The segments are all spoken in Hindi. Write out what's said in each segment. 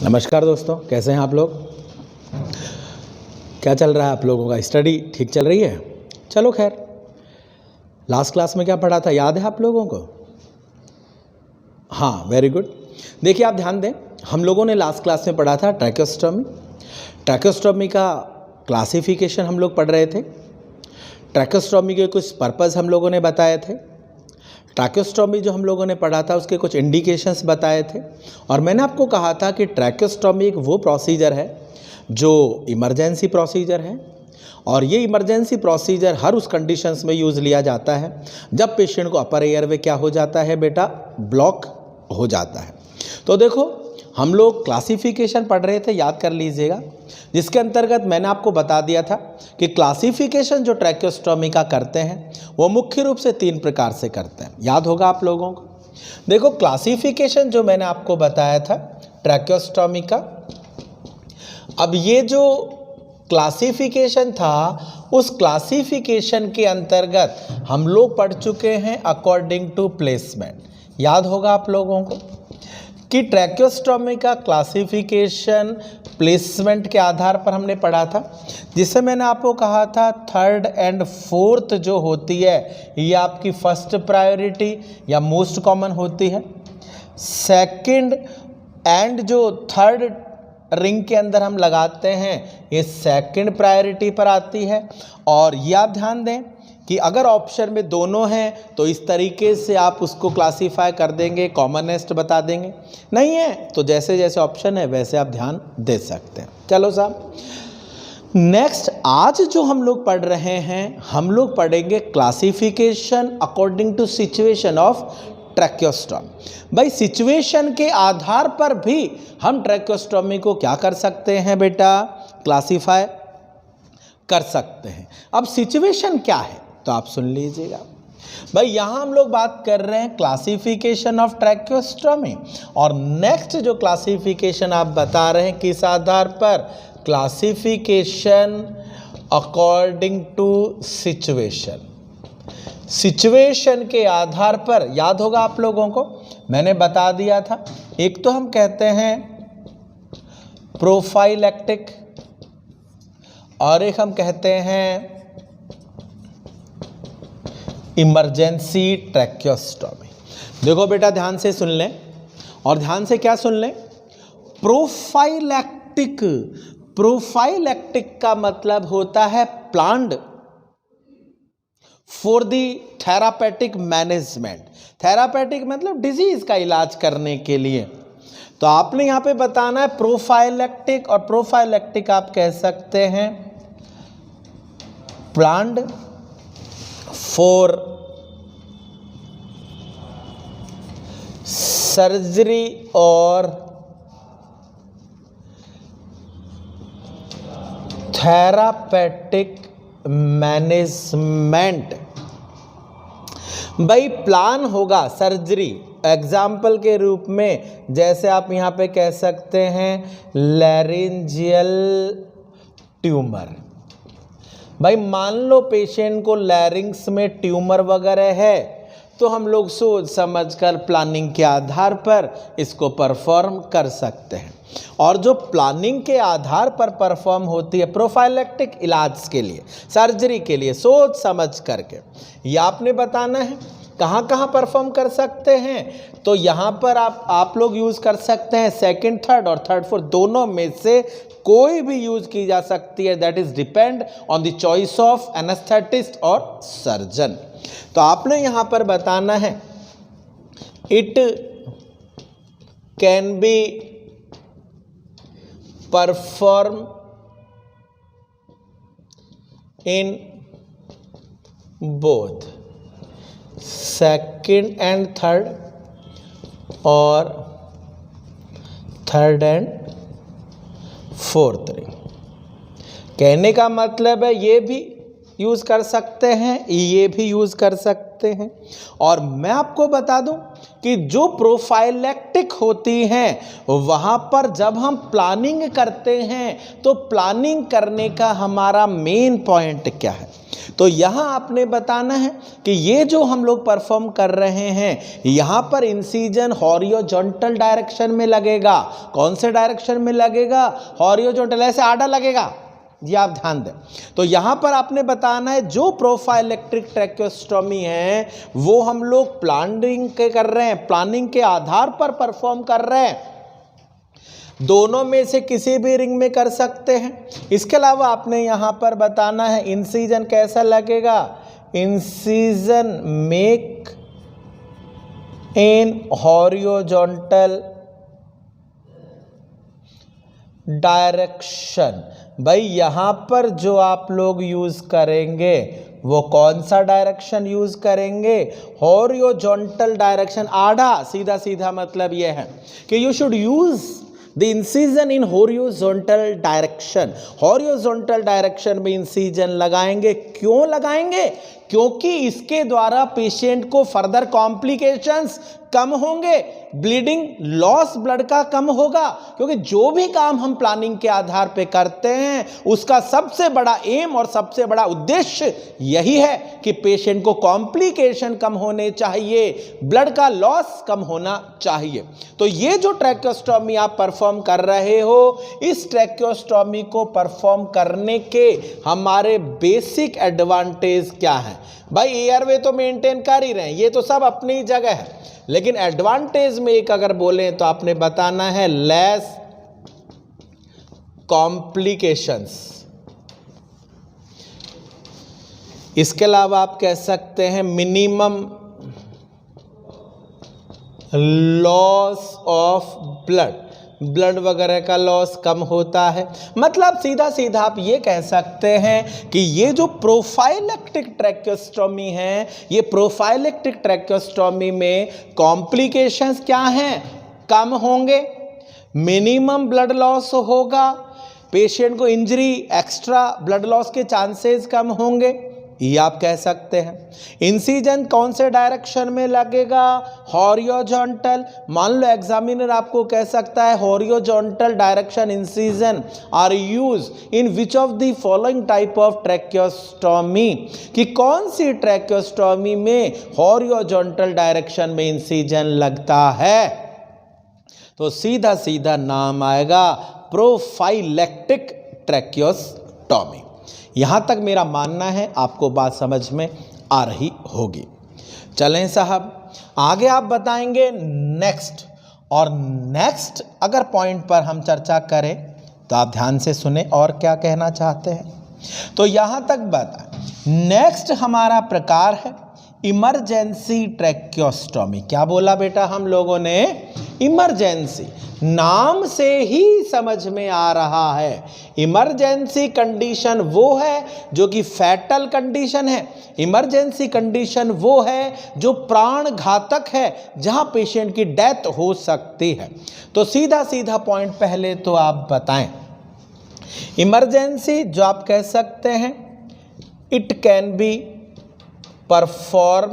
नमस्कार दोस्तों, कैसे हैं आप लोग। क्या चल रहा है आप लोगों का, स्टडी ठीक चल रही है। चलो खैर, लास्ट क्लास में क्या पढ़ा था याद है आप लोगों को। हाँ, वेरी गुड। देखिए आप ध्यान दें, हम लोगों ने लास्ट क्लास में पढ़ा था ट्रैकेस्टोमी। ट्रैकेस्टोमी का क्लासिफिकेशन हम लोग पढ़ रहे थे। ट्रैकेस्टोमी के कुछ पर्पस हम लोगों ने बताए थे। ट्रैकेस्टोमी जो हम लोगों ने पढ़ा था उसके कुछ इंडिकेशंस बताए थे। और मैंने आपको कहा था कि ट्रैकेस्टोमी एक वो प्रोसीजर है जो इमरजेंसी प्रोसीजर है, और ये इमरजेंसी प्रोसीजर हर उस कंडीशंस में यूज़ लिया जाता है जब पेशेंट को अपर एयरवे क्या हो जाता है बेटा, ब्लॉक हो जाता है। तो देखो हम लोग क्लासिफिकेशन पढ़ रहे थे, याद कर लीजिएगा, जिसके अंतर्गत मैंने आपको बता दिया था कि क्लासिफिकेशन जो ट्रैकेस्टोमी का करते हैं वो मुख्य रूप से 3 प्रकार से करते हैं। याद होगा आप लोगों को। देखो क्लासिफिकेशन जो मैंने आपको बताया था ट्रैकेस्टोमी का, अब ये जो क्लासिफिकेशन था उस क्लासिफिकेशन के अंतर्गत हम लोग पढ़ चुके हैं अकॉर्डिंग टू प्लेसमेंट। याद होगा आप लोगों को कि ट्रैकेस्टोमी का क्लासिफिकेशन प्लेसमेंट के आधार पर हमने पढ़ा था, जिससे मैंने आपको कहा था 3rd एंड 4th जो होती है ये आपकी फर्स्ट प्रायोरिटी या मोस्ट कॉमन होती है। 2nd एंड जो 3rd रिंग के अंदर हम लगाते हैं ये 2nd प्रायोरिटी पर आती है। और ये आप ध्यान दें कि अगर ऑप्शन में दोनों हैं तो इस तरीके से आप उसको क्लासीफाई कर देंगे, कॉमनेस्ट बता देंगे। नहीं है तो जैसे जैसे ऑप्शन है वैसे आप ध्यान दे सकते हैं। चलो साहब, नेक्स्ट आज जो हम लोग पढ़ रहे हैं, हम लोग पढ़ेंगे classification according to situation of tracheostomy. भाई सिचुएशन के आधार पर भी हम ट्रैकेस्टोमी को क्या कर सकते हैं बेटा, क्लासीफाई कर सकते हैं। अब सिचुएशन क्या है तो आप सुन लीजिएगा। भाई यहाँ हम लोग बात कर रहे हैं क्लासिफिकेशन ऑफ ट्रैकेस्टोमी, और नेक्स्ट जो क्लासिफिकेशन आप बता रहे हैं किस आधार पर, classification according to situation. Situation के आधार पर याद होगा आप लोगों को, मैंने बता दिया था, एक तो हम कहते हैं प्रोफाइलैक्टिक और एक हम कहते हैं इमरजेंसी ट्रैकेस्टोमी। देखो बेटा ध्यान से सुन लें, और ध्यान से क्या सुन लें, प्रोफाइलैक्टिक। प्रोफाइलैक्टिक का मतलब होता है planned for the therapeutic management. Therapeutic मतलब डिजीज का इलाज करने के लिए। तो आपने यहां पे बताना है प्रोफाइलैक्टिक, और प्रोफाइलैक्टिक आप कह सकते हैं प्लान्ड फॉर सर्जरी और थेरापेटिक मैनेजमेंट। भाई प्लान होगा सर्जरी, एग्जाम्पल के रूप में जैसे आप यहां पे कह सकते हैं लैरिंजियल ट्यूमर। भाई मान लो पेशेंट को लैरिंग्स में ट्यूमर वगैरह है तो हम लोग सोच समझकर प्लानिंग के आधार पर इसको परफॉर्म कर सकते हैं। और जो प्लानिंग के आधार पर परफॉर्म होती है प्रोफाइलैक्टिक इलाज के लिए, सर्जरी के लिए, सोच समझ करके, ये आपने बताना है कहाँ कहाँ परफॉर्म कर सकते हैं। तो यहाँ पर आप लोग यूज़ कर सकते हैं 2nd, 3rd और 3rd, 4th दोनों में से कोई भी यूज की जा सकती है। That is depend on the choice of anaesthetist और सर्जन। तो आपने यहां पर बताना है it can be perform in both 2nd and 3rd और 3rd एंड 4th रिंग। कहने का मतलब है ये भी यूज़ कर सकते हैं, ये भी यूज़ कर सकते हैं। और मैं आपको बता दूं कि जो प्रोफाइलैक्टिक होती हैं वहाँ पर जब हम प्लानिंग करते हैं तो प्लानिंग करने का हमारा मेन पॉइंट क्या है। तो यहाँ आपने बताना है कि ये जो हम लोग परफॉर्म कर रहे हैं यहाँ पर इंसिजन हॉरिजॉन्टल डायरेक्शन में लगेगा। कौन से डायरेक्शन में लगेगा? हॉरिजॉन्टल, ऐसे आड़ा लगेगा, ये आप ध्यान दें। तो यहाँ पर आपने बताना है जो प्रोफाइलैक्टिक ट्रैकियोस्टोमी है वो हम लोग प्लानिंग के कर रहे हैं, प्लानिंग के आधार पर परफॉर्म कर रहे हैं। दोनों में से किसी भी रिंग में कर सकते हैं। इसके अलावा आपने यहाँ पर बताना है इंसिजन कैसा लगेगा। Incision make in horizontal direction. भाई यहाँ पर जो आप लोग यूज करेंगे वो कौन सा डायरेक्शन यूज करेंगे? हॉरिजॉन्टल डायरेक्शन, आधा सीधा सीधा मतलब यह है कि you should use the incision in horizontal direction. Horizontal direction में इंसिजन लगाएंगे। क्यों लगाएंगे? क्योंकि इसके द्वारा पेशेंट को फर्दर कॉम्प्लिकेशंस कम होंगे, ब्लीडिंग लॉस ब्लड का कम होगा। क्योंकि जो भी काम हम प्लानिंग के आधार पे करते हैं उसका सबसे बड़ा एम और सबसे बड़ा उद्देश्य यही है कि पेशेंट को कॉम्प्लिकेशन कम होने चाहिए, ब्लड का लॉस कम होना चाहिए। तो ये जो ट्रैकियोस्टोमी आप परफॉर्म कर रहे हो, इस ट्रैकियोस्टोमी को परफॉर्म करने के हमारे बेसिक एडवांटेज क्या है? भाई एयरवे तो मेंटेन कर ही रहे हैं, ये तो सब अपनी जगह है, लेकिन एडवांटेज में एक अगर बोलें तो आपने बताना है लेस कॉम्प्लिकेशंस। इसके अलावा आप कह सकते हैं minimum loss of blood, blood वगैरह का लॉस कम होता है। मतलब सीधा सीधा आप ये कह सकते हैं कि ये जो प्रोफाइलैक्टिक ट्रैकियोस्टोमी है, ये प्रोफाइलैक्टिक ट्रैकियोस्टोमी में कॉम्प्लिकेशंस क्या हैं? कम होंगे, मिनिमम ब्लड लॉस होगा, पेशेंट को इंजरी, एक्स्ट्रा ब्लड लॉस के चांसेस कम होंगे, ये आप कह सकते हैं। इंसिजन कौन से डायरेक्शन में लगेगा? हॉरिजॉन्टल। मान लो एग्जामिनर आपको कह सकता है horizontal direction incision are use in which of the following type of tracheostomy, कि कौन सी ट्रैकियोस्टोमी में हॉरिजॉन्टल डायरेक्शन में इंसिजन लगता है? तो सीधा सीधा नाम आएगा प्रोफाइलैक्टिक ट्रैकियोस्टोमी। यहाँ तक मेरा मानना है आपको बात समझ में आ रही होगी। चलें साहब आगे आप बताएंगे नेक्स्ट, और नेक्स्ट अगर पॉइंट पर हम चर्चा करें तो आप ध्यान से सुने और क्या कहना चाहते हैं। तो यहाँ तक बताएं, नेक्स्ट हमारा प्रकार है इमरजेंसी ट्रैकियोस्टोमी। क्या बोला बेटा हम लोगों ने? इमरजेंसी। नाम से ही समझ में आ रहा है इमरजेंसी कंडीशन वो है जो कि फैटल कंडीशन है। इमरजेंसी कंडीशन वो है जो प्राण घातक है, जहां पेशेंट की डेथ हो सकती है। तो सीधा सीधा पॉइंट पहले तो आप बताएं। इमरजेंसी जो आप कह सकते हैं, it can be perform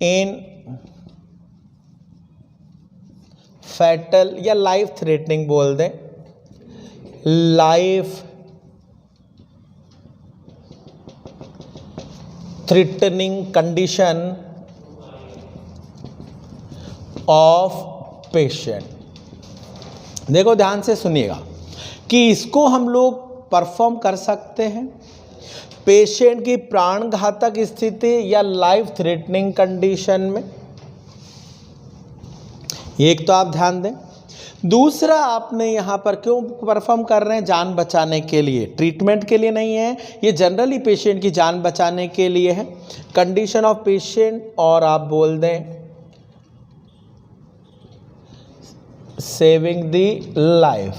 in fatal या लाइफ थ्रेटनिंग बोल दें, life threatening condition of patient. देखो ध्यान से सुनिएगा कि इसको हम लोग परफॉर्म कर सकते हैं पेशेंट की प्राण घातक स्थिति या लाइफ थ्रेटनिंग कंडीशन में। एक तो आप ध्यान दें। दूसरा आपने यहाँ पर क्यों परफॉर्म कर रहे हैं? जान बचाने के लिए, ट्रीटमेंट के लिए नहीं है, ये जनरली पेशेंट की जान बचाने के लिए है। कंडीशन ऑफ पेशेंट, और आप बोल दें सेविंग द लाइफ,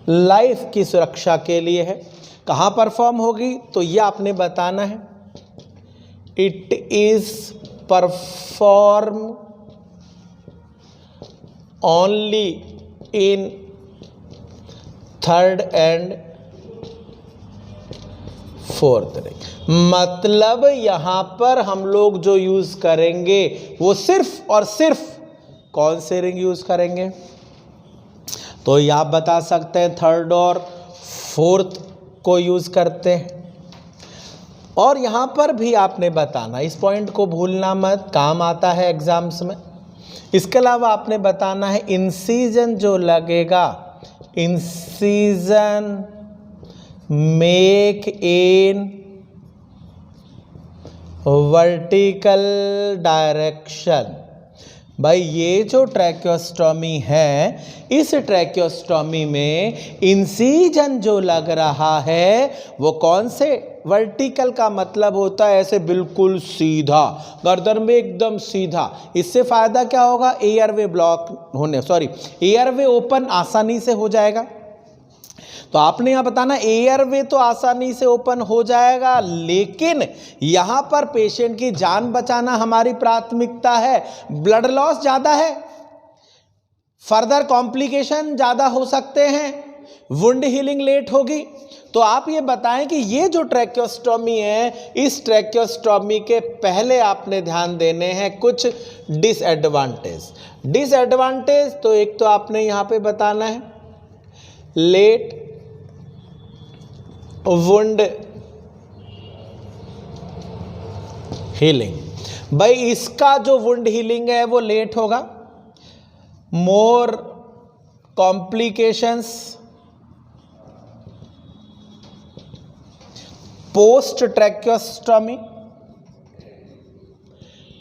लाइफ की सुरक्षा के लिए है। कहाँ परफॉर्म होगी? तो ये आपने बताना है it is perform only in third and fourth ring. मतलब यहाँ पर हम लोग जो यूज करेंगे वो सिर्फ और सिर्फ कौन से रिंग यूज करेंगे? तो ये आप बता सकते हैं थर्ड और फोर्थ को यूज करते हैं। और यहाँ पर भी आपने बताना, इस पॉइंट को भूलना मत, काम आता है एग्जाम्स में। इसके अलावा आपने बताना है इंसिजन जो लगेगा, incision make in vertical direction. भाई ये जो ट्रैकियोस्टोमी है, इस ट्रैकियोस्टोमी में इंसिजन जो लग रहा है वो कौन से वर्टिकल का मतलब होता है ऐसे बिल्कुल सीधा, गर्दन में एकदम सीधा। इससे फायदा क्या होगा? एयरवे ब्लॉक होने, एयरवे ओपन आसानी से हो जाएगा। तो आपने यहां बताना एयरवे तो आसानी से ओपन हो जाएगा, लेकिन यहां पर पेशेंट की जान बचाना हमारी प्राथमिकता है। ब्लड लॉस ज्यादा है, फर्दर कॉम्प्लिकेशन ज्यादा हो सकते हैं, वुंड हीलिंग लेट होगी। तो आप ये बताएं कि ये जो ट्रैकियोस्टोमी है, इस ट्रैकियोस्टोमी के पहले आपने ध्यान देने हैं कुछ डिसएडवांटेज। डिसएडवांटेज तो एक तो आपने यहां पे बताना है लेट वुंड हीलिंग। भाई इसका जो वुंड हीलिंग है वो लेट होगा, मोर कॉम्प्लिकेशंस पोस्ट ट्रैकियोस्टोमी,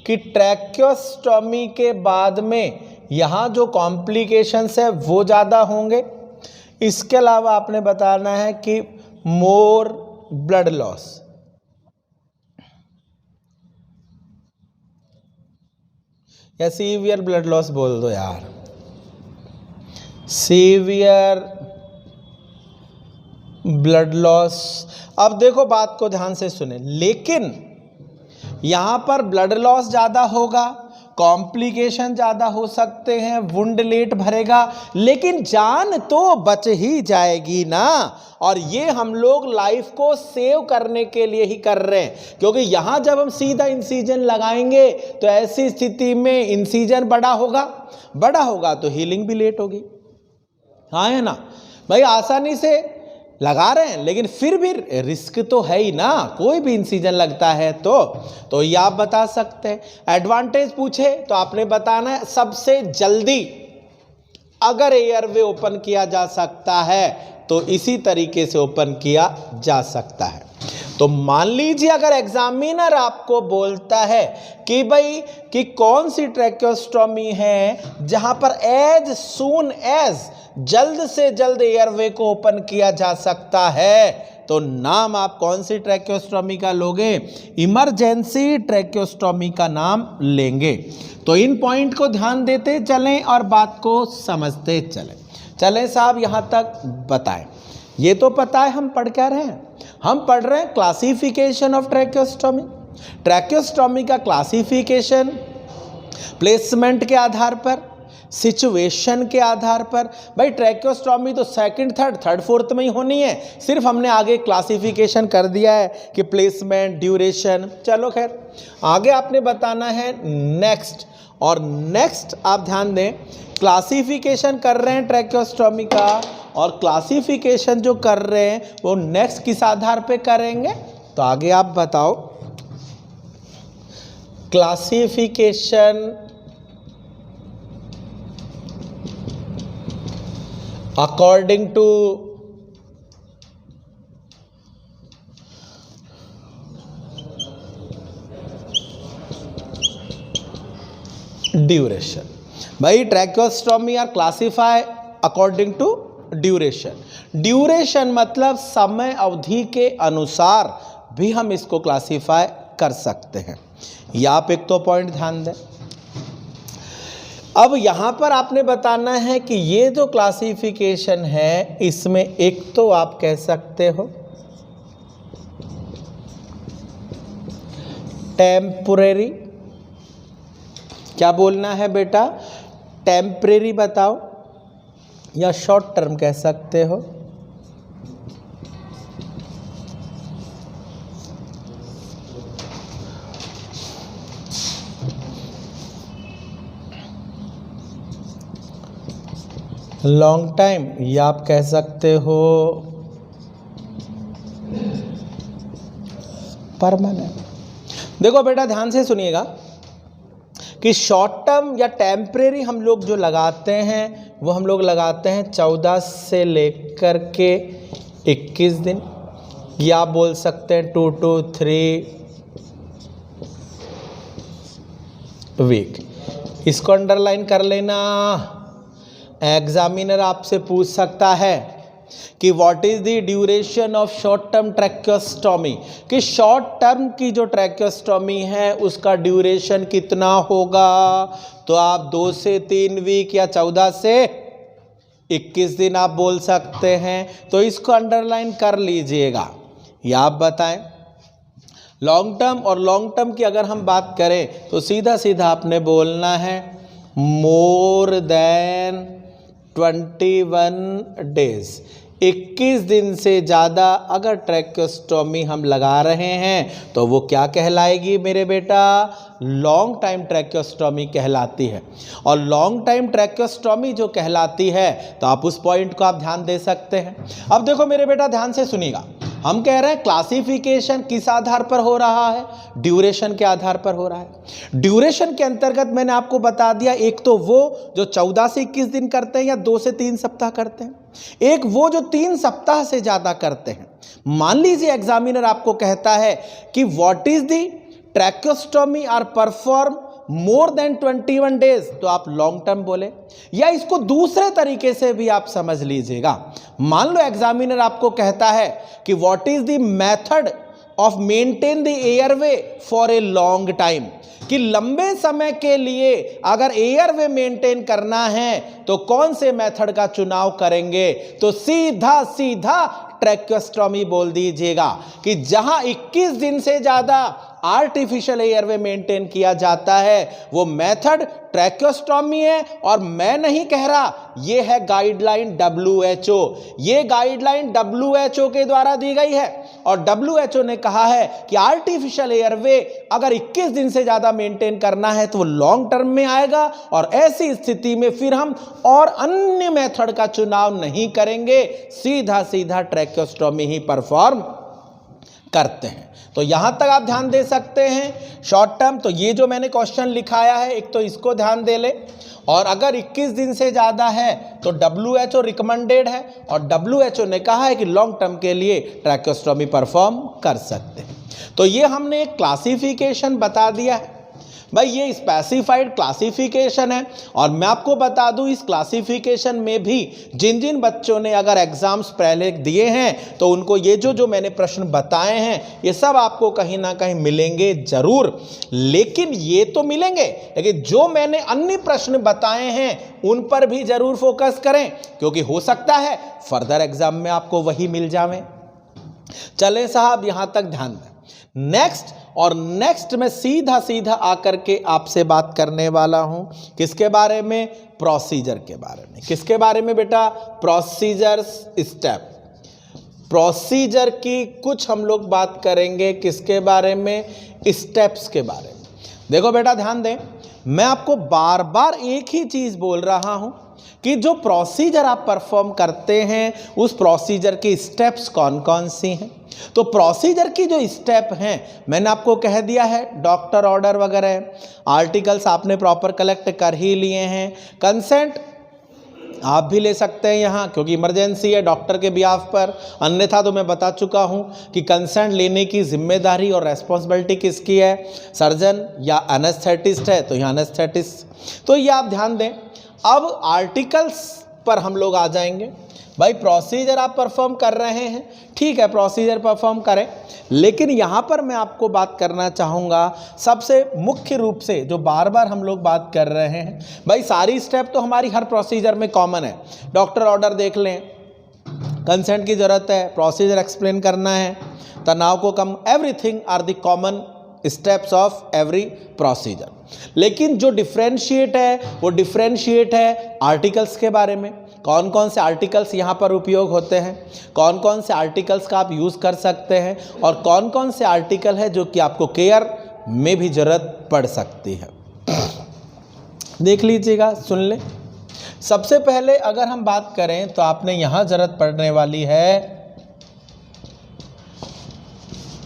कि ट्रैकियोस्टोमी के बाद में यहां जो कॉम्प्लिकेशंस है वो ज्यादा होंगे। इसके अलावा आपने बताना है कि मोर ब्लड लॉस, या सीवियर ब्लड लॉस बोल दो यार, सीवियर ब्लड लॉस। अब देखो बात को ध्यान से सुने, लेकिन यहां पर ब्लड लॉस ज्यादा होगा, कॉम्प्लिकेशन ज़्यादा हो सकते हैं, वुंड लेट भरेगा, लेकिन जान तो बच ही जाएगी ना। और ये हम लोग लाइफ को सेव करने के लिए ही कर रहे हैं, क्योंकि यहाँ जब हम सीधा इंसिजन लगाएंगे तो ऐसी स्थिति में इंसिजन बड़ा होगा तो हीलिंग भी लेट होगी। हाँ है ना भाई, आसानी से लगा रहे हैं, लेकिन फिर भी रिस्क तो है ही ना, कोई भी इंसिजन लगता है तो ये आप बता सकते हैं। एडवांटेज पूछे तो आपने बताना है सबसे जल्दी अगर एयरवे ओपन किया जा सकता है तो इसी तरीके से ओपन किया जा सकता है। तो मान लीजिए अगर एग्जामिनर आपको बोलता है कि भाई कि कौन सी ट्रैकियोस्टोमी है जहां पर एज सून एज जल्द से जल्द एयरवे को ओपन किया जा सकता है, तो नाम आप कौन सी ट्रैकियोस्टोमी का लोगे? इमरजेंसी ट्रैकियोस्टोमी का नाम लेंगे। तो इन पॉइंट को ध्यान देते चलें और बात को समझते चलें साहब, यहां तक बताएं। ये तो पता है हम पढ़ क्या रहे हैं, हम पढ़ रहे हैं क्लासिफिकेशन ऑफ ट्रैकियोस्टोमी। ट्रैकियोस्टोमी का क्लासिफिकेशन प्लेसमेंट के आधार पर, सिचुएशन के आधार पर। भाई ट्रैकियोस्टोमी तो सेकंड थर्ड फोर्थ में ही होनी है, सिर्फ हमने आगे क्लासिफिकेशन कर दिया है कि प्लेसमेंट, ड्यूरेशन। चलो खैर, आगे आपने बताना है नेक्स्ट, और नेक्स्ट आप ध्यान दें, क्लासिफिकेशन कर रहे हैं ट्रैकियोस्टोमी का, और क्लासिफिकेशन जो कर रहे हैं वो नेक्स्ट किस आधार पे करेंगे? तो आगे आप बताओ। Classification according to duration. भाई tracheostomy are classify according to duration. Duration मतलब समय अवधि के अनुसार भी हम इसको क्लासिफाई कर सकते हैं। या आप एक तो पॉइंट ध्यान दें। अब यहां पर आपने बताना है कि ये जो क्लासिफिकेशन है इसमें एक तो आप कह सकते हो टेम्परेरी, क्या बोलना है बेटा? टेम्परेरी बताओ, या शॉर्ट टर्म कह सकते हो। लॉन्ग टाइम, या आप कह सकते हो परमानेंट। देखो बेटा ध्यान से सुनिएगा कि शॉर्ट टर्म या टेम्परेरी हम लोग जो लगाते हैं वो हम लोग लगाते हैं 14 से लेकर के 21 दिन, या आप बोल सकते हैं 2 to 3 वीक। इसको अंडरलाइन कर लेना। एग्जामिनर आपसे पूछ सकता है कि what is the duration of short term tracheostomy, कि शॉर्ट टर्म की जो ट्रैकियोस्टोमी है उसका ड्यूरेशन कितना होगा। तो आप 2 से 3 वीक या 14 से 21 दिन आप बोल सकते हैं। तो इसको अंडरलाइन कर लीजिएगा, या आप बताएं। लॉन्ग टर्म और लॉन्ग टर्म की अगर हम बात करें तो सीधा सीधा आपने बोलना है मोर देन 21 डेज। 21 दिन से ज़्यादा अगर ट्रैकियोस्टोमी हम लगा रहे हैं तो वो क्या कहलाएगी मेरे बेटा, लॉन्ग टाइम ट्रैकियोस्टोमी कहलाती है। और लॉन्ग टाइम ट्रैकियोस्टोमी जो कहलाती है तो आप उस पॉइंट को आप ध्यान दे सकते हैं। अब देखो मेरे बेटा ध्यान से सुनिएगा, हम कह रहे हैं क्लासिफिकेशन किस आधार पर हो रहा है, ड्यूरेशन के आधार पर हो रहा है। ड्यूरेशन के अंतर्गत मैंने आपको बता दिया, एक तो वो जो 14 से 21 दिन करते हैं या 2 से 3 सप्ताह करते हैं, एक वो जो 3 सप्ताह से ज़्यादा करते हैं। मान लीजिए एग्जामिनर आपको कहता है कि what is the tracheostomy are perform more than 21 days, तो आप लॉन्ग टर्म बोले। या इसको दूसरे तरीके से भी आप समझ लीजिएगा। मान लो एग्जामिनर आपको कहता है कि what is the method of maintain the airway for a long time, कि लंबे समय के लिए अगर एयरवे मेंटेन करना है तो कौन से मेथड का चुनाव करेंगे। तो सीधा सीधा ट्रैकियोस्टोमी बोल दीजिएगा कि जहां 21 दिन से ज़्यादा आर्टिफिशियल एयरवे मेंटेन किया जाता है वो मेथड ट्रैकियोस्टोमी है। और मैं नहीं कह रहा, ये है गाइडलाइन WHO। ये गाइडलाइन WHO के द्वारा दी गई है और WHO ने कहा है कि आर्टिफिशियल एयरवे अगर 21 दिन से ज़्यादा मेंटेन करना है तो वो लॉन्ग टर्म में आएगा। और ऐसी स्थिति में फिर हम और अन्य मेथड का चुनाव नहीं करेंगे, सीधा सीधा ट्रैकियोस्टोमी ही परफॉर्म करते हैं। तो यहां तक आप ध्यान दे सकते हैं। शॉर्ट टर्म तो ये जो मैंने क्वेश्चन लिखाया है, एक तो इसको ध्यान दे ले। और अगर 21 दिन से ज़्यादा है तो WHO रिकमेंडेड है और WHO ने कहा है कि लॉन्ग टर्म के लिए ट्रैकियोस्टोमी परफॉर्म कर सकते हैं। तो ये हमने एक क्लासिफिकेशन बता दिया है भाई, ये स्पेसिफाइड क्लासिफिकेशन है। और मैं आपको बता दूं इस क्लासिफिकेशन में भी जिन जिन बच्चों ने अगर एग्जाम्स पहले दिए हैं तो उनको ये जो मैंने प्रश्न बताए हैं ये सब आपको कहीं ना कहीं मिलेंगे ज़रूर। लेकिन ये तो मिलेंगे, लेकिन जो मैंने अन्य प्रश्न बताए हैं उन पर भी ज़रूर फोकस करें, क्योंकि हो सकता है फर्दर एग्जाम में आपको वही मिल जाए। चले साहब यहाँ तक ध्यान दें। नेक्स्ट में सीधा सीधा आकर के आपसे बात करने वाला हूं किसके बारे में, प्रोसीजर के बारे में। किसके बारे में बेटा, प्रोसीजर स्टेप। प्रोसीजर की कुछ हम लोग बात करेंगे, किसके बारे में, स्टेप्स के बारे में। देखो बेटा ध्यान दें, मैं आपको बार बार एक ही चीज बोल रहा हूं कि जो प्रोसीजर आप परफॉर्म करते हैं उस प्रोसीजर की स्टेप्स कौन कौन सी हैं। तो प्रोसीजर की जो स्टेप हैं मैंने आपको कह दिया है, डॉक्टर ऑर्डर वगैरह, आर्टिकल्स आपने प्रॉपर कलेक्ट कर ही लिए हैं, कंसेंट आप भी ले सकते हैं यहाँ क्योंकि इमरजेंसी है डॉक्टर के बिहाफ पर। अन्यथा तो मैं बता चुका हूँ कि कंसेंट लेने की जिम्मेदारी और रेस्पॉन्सिबिलिटी किसकी है, सर्जन या एनेस्थेटिस्ट है तो यहाँ एनेस्थेटिस्ट। तो ये आप ध्यान दें। अब आर्टिकल्स पर हम लोग आ जाएंगे। भाई प्रोसीजर आप परफॉर्म कर रहे हैं, ठीक है प्रोसीजर परफॉर्म करें, लेकिन यहाँ पर मैं आपको बात करना चाहूँगा सबसे मुख्य रूप से जो बार बार हम लोग बात कर रहे हैं। भाई सारी स्टेप तो हमारी हर प्रोसीजर में कॉमन है। डॉक्टर ऑर्डर देख लें, कंसेंट की ज़रूरत है, प्रोसीजर एक्सप्लेन करना है, तनाव को कम, everything are the common steps of every procedure. लेकिन जो डिफ्रेंशिएट है वो डिफ्रेंशिएट है आर्टिकल्स के बारे में। कौन कौन से आर्टिकल्स यहाँ पर उपयोग होते हैं, कौन कौन से आर्टिकल्स का आप यूज़ कर सकते हैं और कौन कौन से आर्टिकल है जो कि आपको केयर में भी ज़रूरत पड़ सकती है। देख लीजिएगा, सुन ले। सबसे पहले अगर हम बात करें तो आपने यहां जरूरत पड़ने वाली है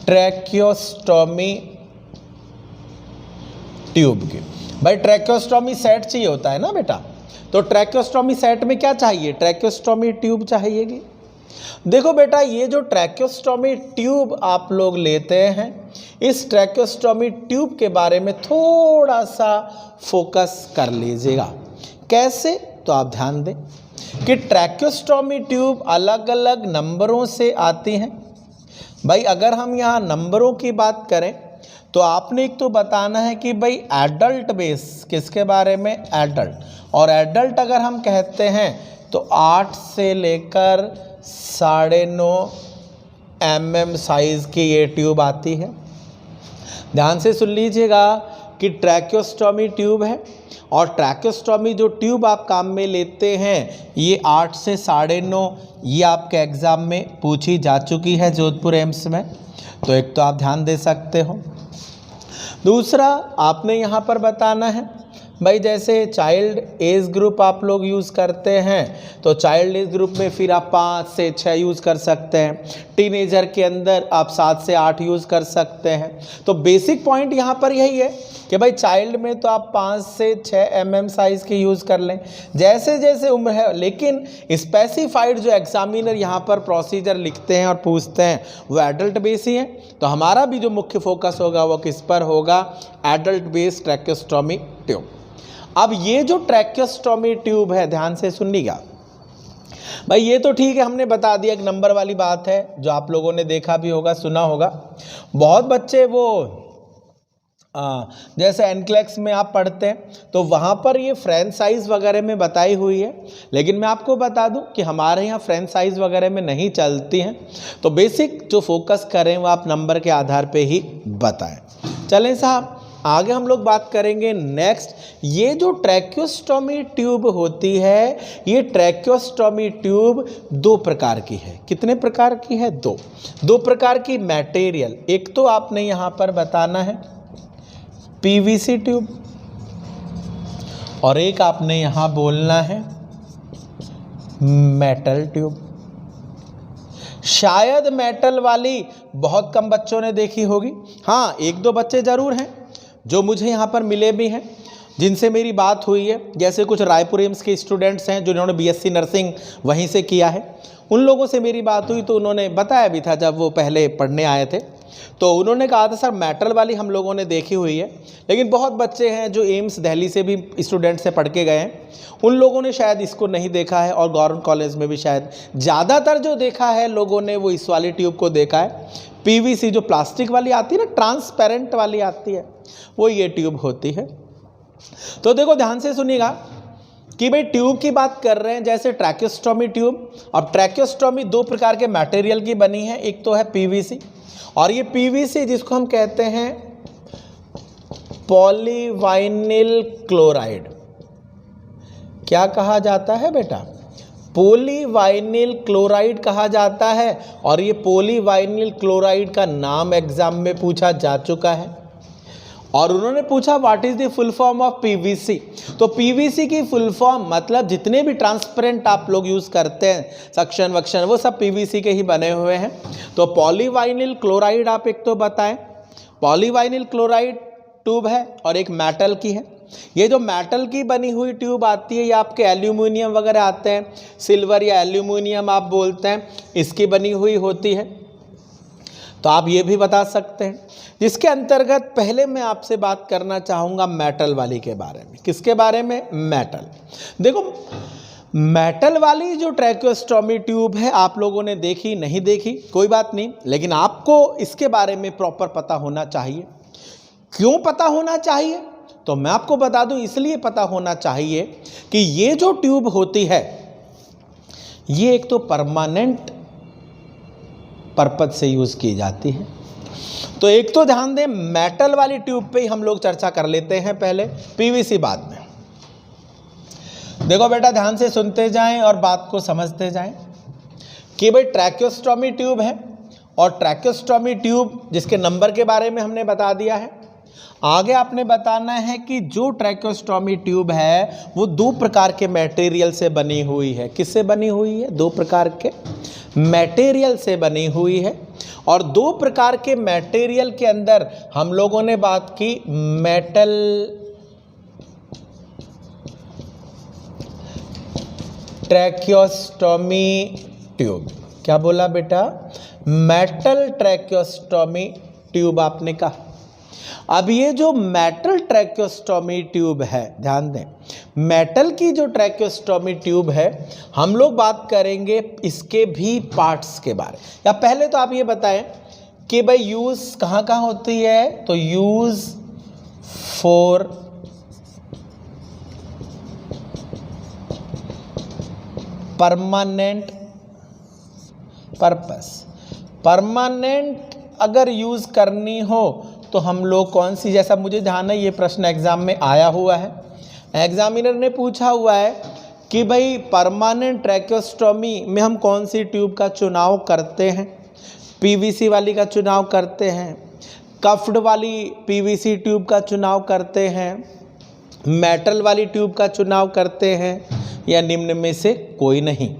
ट्रैकियोस्टोमी ट्यूब की। भाई ट्रैकियोस्टोमी सेट चाहिए होता है ना बेटा, तो ट्रैकियोस्टोमी सेट में क्या चाहिए, ट्रैकियोस्टोमी ट्यूब चाहिएगी। देखो बेटा, ये जो ट्रैकियोस्टोमी ट्यूब आप लोग लेते हैं, इस ट्रैकियोस्टोमी ट्यूब के बारे में थोड़ा सा फोकस कर लीजिएगा। कैसे, तो आप ध्यान दें कि ट्रैकियोस्टोमी ट्यूब अलग अलग नंबरों से आती हैं। भाई अगर हम यहाँ नंबरों की बात करें तो आपने एक तो बताना है कि भाई एडल्ट बेस किसके बारे में, एडल्ट, और एडल्ट अगर हम कहते हैं तो 8 से लेकर 9.5 mm साइज की ये ट्यूब आती है। ध्यान से सुन लीजिएगा कि ट्रैकियोस्टोमी ट्यूब है, और ट्रैकियोस्टोमी जो ट्यूब आप काम में लेते हैं ये 8 से 9.5, ये आपके एग्ज़ाम में पूछी जा चुकी है जोधपुर एम्स में, तो एक तो आप ध्यान दे सकते हो। दूसरा आपने यहाँ पर बताना है भाई, जैसे चाइल्ड एज ग्रुप आप लोग यूज़ करते हैं तो चाइल्ड एज ग्रुप में फिर आप 5 से 6 यूज़ कर सकते हैं, टीनेजर के अंदर आप 7 से 8 यूज़ कर सकते हैं। तो बेसिक पॉइंट यहाँ पर यही है कि भाई चाइल्ड में तो आप 5 से 6 mm साइज़ के यूज़ कर लें जैसे जैसे उम्र है, लेकिन स्पेसिफाइड जो एग्जामिनर यहाँ पर प्रोसीजर लिखते हैं और पूछते हैं वो एडल्ट बेस ही है। तो हमारा भी जो मुख्य फोकस होगा वो किस पर होगा, एडल्ट बेस ट्रैकियोस्टोमी ट्यूब। अब ये जो ट्रैकियोस्टोमी ट्यूब है, ध्यान से सुनिएगा भाई, ये तो ठीक है हमने बता दिया, एक नंबर वाली बात है जो आप लोगों ने देखा भी होगा, सुना होगा। बहुत बच्चे वो जैसे एनक्लेक्स में आप पढ़ते हैं तो वहाँ पर ये फ्रेंच साइज़ वगैरह में बताई हुई है, लेकिन मैं आपको बता दूं कि हमारे यहाँ फ्रेंच साइज़ वगैरह में नहीं चलती हैं। तो बेसिक जो फोकस करें वो आप नंबर के आधार पे ही बताएं। चलें साहब, आगे हम लोग बात करेंगे नेक्स्ट। ये जो ट्रैकियोस्टोमी ट्यूब होती है, ये ट्रैकियोस्टोमी ट्यूब 2 प्रकार की है। कितने प्रकार की है, 2 प्रकार की मटेरियल। एक तो आपने यहाँ पर बताना है पीवीसी ट्यूब, और एक आपने यहाँ बोलना है मेटल ट्यूब। शायद मेटल वाली बहुत कम बच्चों ने देखी होगी, हाँ 1-2 बच्चे ज़रूर हैं जो मुझे यहाँ पर मिले भी हैं, जिनसे मेरी बात हुई है। जैसे कुछ रायपुर एम्स के स्टूडेंट्स हैं जिन्होंने बीएससी नर्सिंग वहीं से किया है, उन लोगों से मेरी बात हुई तो उन्होंने बताया भी था, जब वो पहले पढ़ने आए थे तो उन्होंने कहा था सर मेटल वाली हम लोगों ने देखी हुई है, लेकिन बहुत बच्चे हैं जो एम्स दिल्ली से भी स्टूडेंट से पढ़ के गए हैं, उन लोगों ने शायद इसको नहीं देखा है, और गवर्नमेंट कॉलेज में भी शायद ज़्यादातर जो देखा है लोगों ने वो इस वाली ट्यूब को देखा है। पीवीसी जो प्लास्टिक वाली आती है ना, ट्रांसपेरेंट वाली आती है, वो ये ट्यूब होती है। तो देखो ध्यान से सुनिएगा कि भाई ट्यूब की बात कर रहे हैं, जैसे ट्रैकियोस्टोमी ट्यूब। अब ट्रैकियोस्टोमी 2 प्रकार के मटेरियल की बनी है, एक तो है पीवीसी, और ये पीवीसी जिसको हम कहते हैं पॉलीवाइनिल क्लोराइड। क्या कहा जाता है बेटा, पॉलीवाइनिल क्लोराइड कहा जाता है। और ये पॉलीवाइनिल क्लोराइड का नाम एग्जाम में पूछा जा चुका है, और उन्होंने पूछा what is the full form of PVC. तो पीवीसी की फुल फॉर्म मतलब जितने भी ट्रांसपेरेंट आप लोग यूज़ करते हैं, सक्शन वक्शन, वो सब पीवीसी के ही बने हुए हैं। तो पॉलीवाइनिल क्लोराइड आप एक तो बताएं, पॉलीवाइनिल क्लोराइड ट्यूब है और एक मेटल की है। ये जो मेटल की बनी हुई ट्यूब आती है, ये आपके एल्यूमिनियम वगैरह आते हैं, सिल्वर या एल्यूमिनियम आप बोलते हैं, इसकी बनी हुई होती है। तो आप ये भी बता सकते हैं। जिसके अंतर्गत पहले मैं आपसे बात करना चाहूँगा मेटल वाली के बारे में। किसके बारे में, मेटल। देखो मेटल वाली जो ट्रैकियोस्टोमी ट्यूब है आप लोगों ने देखी नहीं देखी कोई बात नहीं, लेकिन आपको इसके बारे में प्रॉपर पता होना चाहिए। क्यों पता होना चाहिए, तो मैं आपको बता दूं, इसलिए पता होना चाहिए कि ये जो ट्यूब होती है ये एक तो परमानेंट पर्पज से यूज़ की जाती है। तो एक तो ध्यान दें, मेटल वाली ट्यूब पे ही हम लोग चर्चा कर लेते हैं पहले, पीवीसी बाद में। देखो बेटा ध्यान से सुनते जाएं और बात को समझते जाएं कि भाई ट्रैकियोस्टोमी ट्यूब है, और ट्रैकियोस्टोमी ट्यूब जिसके नंबर के बारे में हमने बता दिया है, आगे आपने बताना है कि जो ट्रैकेस्टोमी ट्यूब है वो दो प्रकार के मटेरियल से बनी हुई है। किससे बनी हुई है? दो प्रकार के मटेरियल से बनी हुई है। और दो प्रकार के मटेरियल के अंदर हम लोगों ने बात की मेटल ट्रैकेस्टोमी ट्यूब। क्या बोला बेटा? मेटल ट्रैकेस्टोमी ट्यूब आपने कहा। अब ये जो मेटल ट्रैकेस्टोमी ट्यूब है, ध्यान दें, मेटल की जो ट्रैकेस्टोमी ट्यूब है हम लोग बात करेंगे इसके भी पार्ट्स के बारे। या पहले तो आप ये बताएं कि भाई यूज कहाँ कहाँ होती है। तो use for permanent purpose. Permanent अगर यूज करनी हो तो हम लोग कौन सी, जैसा मुझे ध्यान है ये प्रश्न एग्जाम में आया हुआ है, एग्जामिनर ने पूछा हुआ है कि भाई परमानेंट ट्रैकेस्टोमी में हम कौन सी ट्यूब का चुनाव करते हैं। पीवीसी वाली का चुनाव करते हैं, कफ्ड वाली पीवीसी ट्यूब का चुनाव करते हैं, मेटल वाली ट्यूब का चुनाव करते हैं, या निम्न में से कोई नहीं।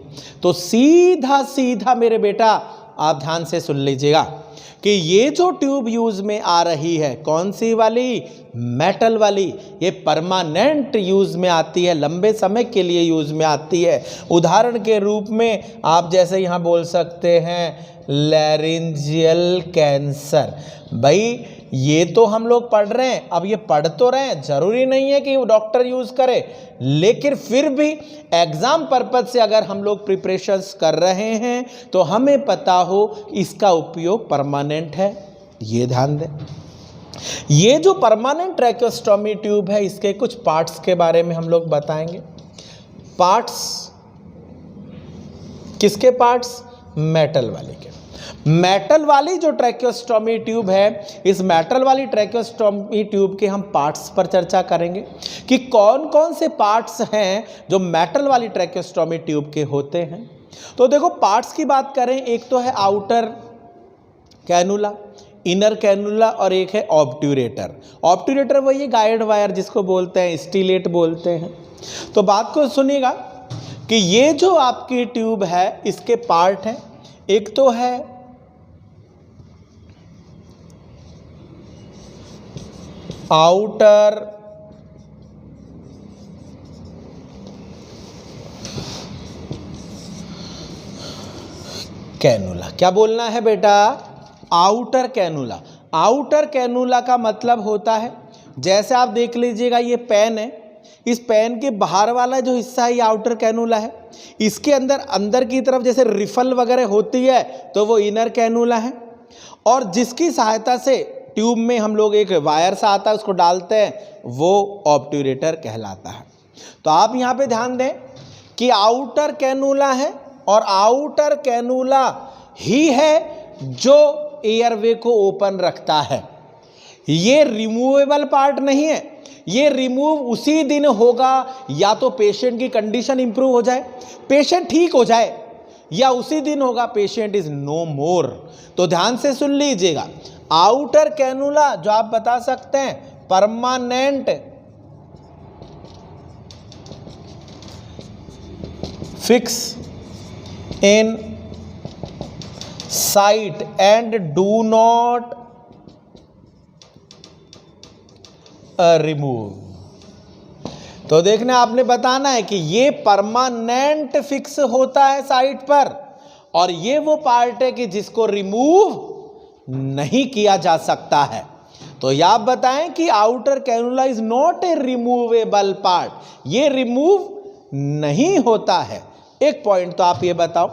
तो सीधा सीधा मेरे बेटा आप ध्यान से सुन लीजिएगा कि ये जो ट्यूब यूज में आ रही है कौन सी वाली? मेटल वाली। ये परमानेंट यूज में आती है, लंबे समय के लिए यूज में आती है। उदाहरण के रूप में आप जैसे यहाँ बोल सकते हैं लैरिंजियल कैंसर। भाई ये तो हम लोग पढ़ रहे हैं, अब ये पढ़ तो रहे हैं, जरूरी नहीं है कि डॉक्टर यूज करे, लेकिन फिर भी एग्जाम पर्पज से अगर हम लोग प्रिपरेशंस कर रहे हैं तो हमें पता हो इसका उपयोग परमानेंट है। ये ध्यान दें। ये जो परमानेंट ट्रैकेस्टोमी ट्यूब है इसके कुछ पार्ट्स के बारे में हम लोग बताएंगे। पार्ट्स किसके पार्ट्स? मेटल वाले के। मेटल वाली जो ट्रैकेस्टोमी ट्यूब है, इस मेटल वाली ट्रैकेस्टोमी ट्यूब के हम पार्ट्स पर चर्चा करेंगे कि कौन कौन से पार्ट्स हैं जो मेटल वाली ट्रैकेस्टोमी ट्यूब के होते हैं। तो देखो पार्ट्स की बात करें, एक तो है आउटर कैनुला, इनर कैनुला, और एक है ऑब्ट्यूरेटर। ऑब्ट्यूरेटर वही है गाइड वायर जिसको बोलते हैं, स्टीलेट बोलते हैं। तो बात को सुनिएगा कि ये जो आपकी ट्यूब है इसके पार्ट हैं। एक तो है आउटर कैनुला। क्या बोलना है बेटा? Outer cannula. आउटर कैनुला का मतलब होता है, जैसे आप देख लीजिएगा ये पेन है, इस पेन के बाहर वाला जो हिस्सा है ये आउटर कैनुला है। इसके अंदर की तरफ जैसे रिफल वगैरह होती है तो वो इनर कैनुला है, और जिसकी सहायता से ट्यूब में हम लोग एक वायर सा आता है उसको डालते हैं, वो ऑब्ट्यूरेटर कहलाता है। तो आप यहाँ पे ध्यान दें कि आउटर कैनुला है, और आउटर कैनुला ही है जो एयरवे को ओपन रखता है। ये रिमूवेबल पार्ट नहीं है, ये रिमूव उसी दिन होगा या तो पेशेंट की कंडीशन इंप्रूव हो जाए, पेशेंट ठीक हो जाए, या उसी दिन होगा पेशेंट इज नो मोर। तो ध्यान से सुन लीजिएगा, आउटर कैनुला जो आप बता सकते हैं permanent fix in site and do not remove. तो देखना आपने बताना है कि ये परमानेंट फिक्स होता है साइट पर, और ये वो पार्ट है कि जिसको रिमूव नहीं किया जा सकता है। तो ये आप बताएं कि outer cannula is not a removable part, ये रिमूव नहीं होता है। एक पॉइंट तो आप ये बताओ।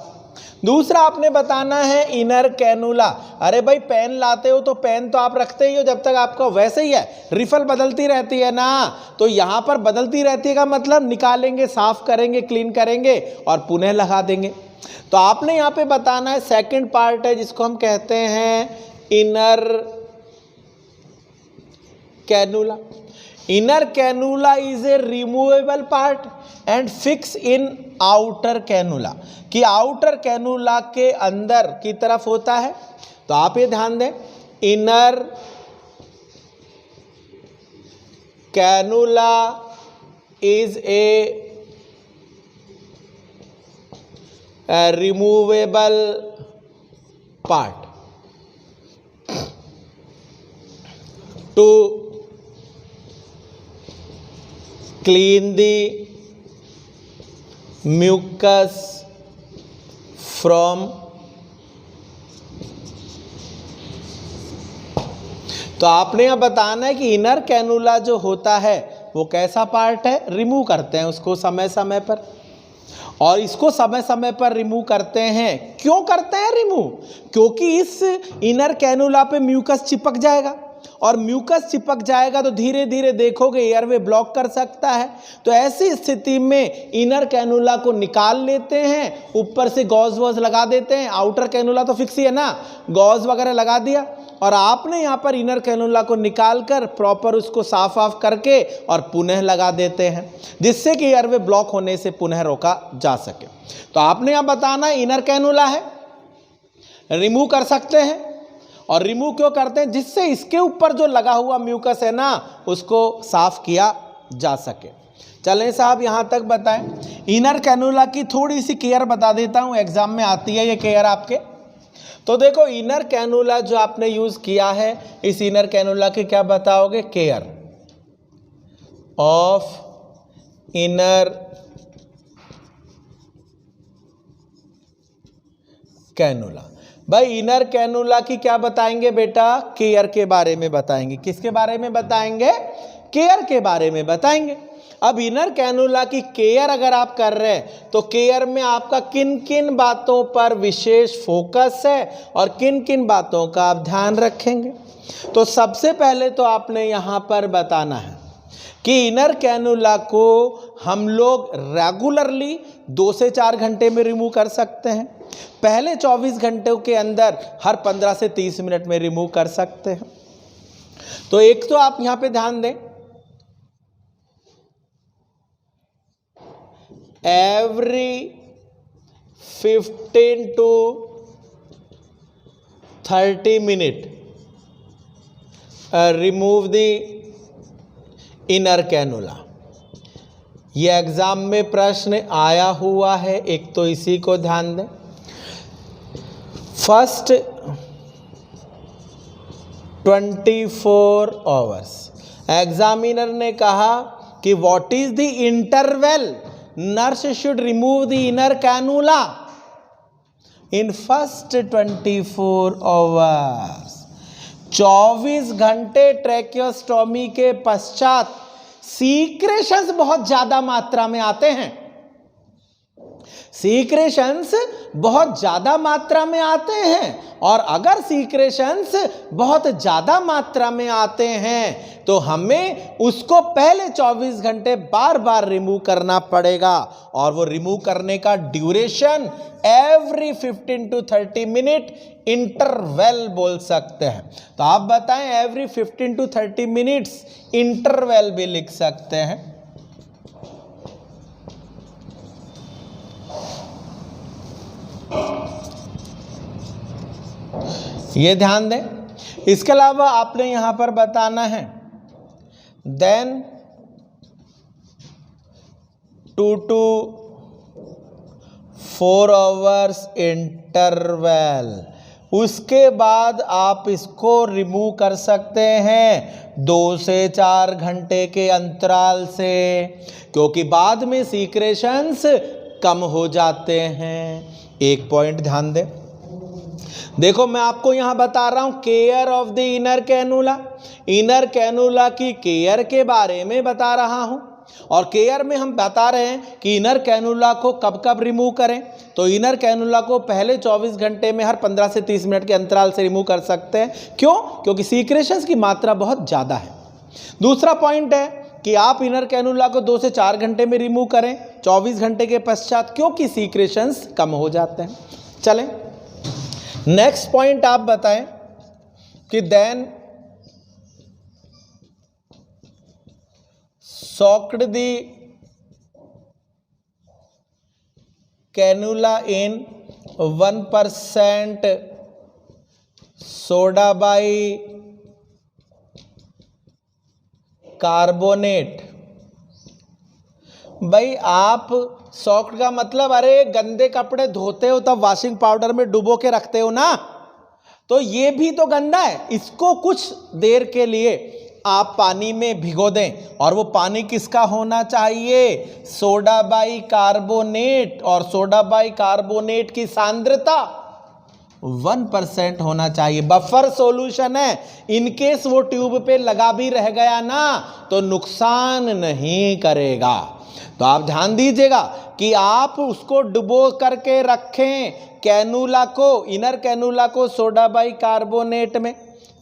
दूसरा आपने बताना है इनर कैनुला। अरे भाई पेन लाते हो तो पेन तो आप रखते ही हो जब तक आपका वैसे ही है, रिफल बदलती रहती है ना, तो यहाँ पर बदलती रहती है का मतलब निकालेंगे, साफ करेंगे, क्लीन करेंगे और पुनः लगा देंगे। तो आपने यहाँ पे बताना है सेकंड पार्ट है जिसको हम कहते हैं inner cannula. Inner cannula is a removable part and fix in outer cannula, कि आउटर कैनुला के अंदर की तरफ होता है। तो आप ये ध्यान दें, inner cannula is a removable part to clean the mucus from. तो आपने यहां बताना है कि इनर कैनुला जो होता है वो कैसा पार्ट है, रिमूव करते हैं उसको समय समय पर, और इसको समय समय पर रिमूव करते हैं। क्यों करते हैं रिमूव? क्योंकि इस इनर कैनुला पे म्यूकस चिपक जाएगा, और म्यूकस चिपक जाएगा तो धीरे धीरे देखोगे एयरवे ब्लॉक कर सकता है। तो ऐसी स्थिति में इनर कैनुला को निकाल लेते हैं, ऊपर से गॉज वॉज लगा देते हैं। आउटर कैनुला तो फिक्स ही है ना, गॉज वगैरह लगा दिया, और आपने यहाँ पर इनर कैनुला को निकाल कर प्रॉपर उसको साफ ऑफ करके और पुनः लगा देते हैं, जिससे कि एयरवे ब्लॉक होने से पुनः रोका जा सके। तो आपने यहाँ बताना इनर कैनुला है, रिमूव कर सकते हैं। और रिमूव क्यों करते हैं? जिससे इसके ऊपर जो लगा हुआ म्यूकस है ना, उसको साफ किया जा सके। चलें साहब, यहाँ तक बताएं। इनर कैनुला की थोड़ी सी केयर बता देता हूँ, एग्जाम में आती है ये केयर आपके। तो देखो, इनर कैनुला जो आपने यूज किया है, इस इनर कैनुला की क्या बताओगे? Care of inner cannula. भाई इनर कैनुला की क्या बताएंगे बेटा? केयर के बारे में बताएंगे। किसके बारे में बताएंगे? केयर के बारे में बताएंगे। अब इनर कैनुला की केयर अगर आप कर रहे हैं तो केयर में आपका किन किन बातों पर विशेष फोकस है और किन किन बातों का आप ध्यान रखेंगे? तो सबसे पहले तो आपने यहाँ पर बताना है कि इनर कैनुला को हम लोग रेगुलरली 2 से 4 घंटे में रिमूव कर सकते हैं। पहले 24 घंटों के अंदर हर 15 से 30 मिनट में रिमूव कर सकते हैं। तो एक तो आप यहाँ पे ध्यान दें, every 15 to 30 minute remove the inner cannula. ये एग्जाम में प्रश्न आया हुआ है, एक तो इसी को ध्यान दें। फर्स्ट 24 आवर्स एग्जामिनर ने कहा कि what is the interval nurse should remove the inner cannula in first 24 hours. 24 घंटे ट्रैकियोस्टोमी के पश्चात सीक्रेशंस बहुत ज्यादा मात्रा में आते हैं। सीक्रेशंस बहुत ज्यादा मात्रा में आते हैं, और अगर सीक्रेशंस बहुत ज्यादा मात्रा में आते हैं तो हमें उसको पहले 24 घंटे बार बार रिमूव करना पड़ेगा, और वो रिमूव करने का duration every 15 to 30 minute interval बोल सकते हैं। तो आप बताएं, एवरी 15 to 30 मिनट्स इंटरवल भी लिख सकते हैं। ये ध्यान दें। इसके अलावा आपने यहां पर बताना है देन 2 to 4 आवर्स इंटरवल। उसके बाद आप इसको रिमूव कर सकते हैं 2 से 4 घंटे के अंतराल से, क्योंकि बाद में सीक्रेशंस कम हो जाते हैं। एक पॉइंट ध्यान दें, देखो मैं आपको यहां बता रहा हूं care of the inner cannula. Inner cannula की केयर के बारे में बता रहा हूं, और केयर में हम बता रहे हैं कि इनर कैनुला को कब कब रिमूव करें। तो इनर कैनुला को पहले 24 घंटे में हर 15 से 30 मिनट के अंतराल से रिमूव कर सकते हैं। क्यों? क्योंकि सीक्रेशंस की मात्रा बहुत ज़्यादा है। दूसरा पॉइंट है कि आप इनर कैनुला को 2 से 4 घंटे में रिमूव करें 24 घंटे के पश्चात, क्योंकि सीक्रेशंस कम हो जाते हैं। चलें नेक्स्ट पॉइंट आप बताएं कि then soaked the cannula in 1% soda by carbonate. भाई आप सॉक्ड का मतलब, अरे गंदे कपड़े धोते हो तब वॉशिंग पाउडर में डुबो के रखते हो ना, तो ये भी तो गंदा है। इसको कुछ देर के लिए आप पानी में भिगो दें, और वो पानी किसका होना चाहिए? सोडा बाई कार्बोनेट, और सोडा बाई कार्बोनेट की सांद्रता 1% होना चाहिए। बफर सॉल्यूशन है, इनकेस वो ट्यूब पे लगा भी रह गया ना तो नुकसान नहीं करेगा। तो आप ध्यान दीजिएगा कि आप उसको डुबो करके रखें कैनुला को, इनर कैनुला को सोडा बाई कार्बोनेट में।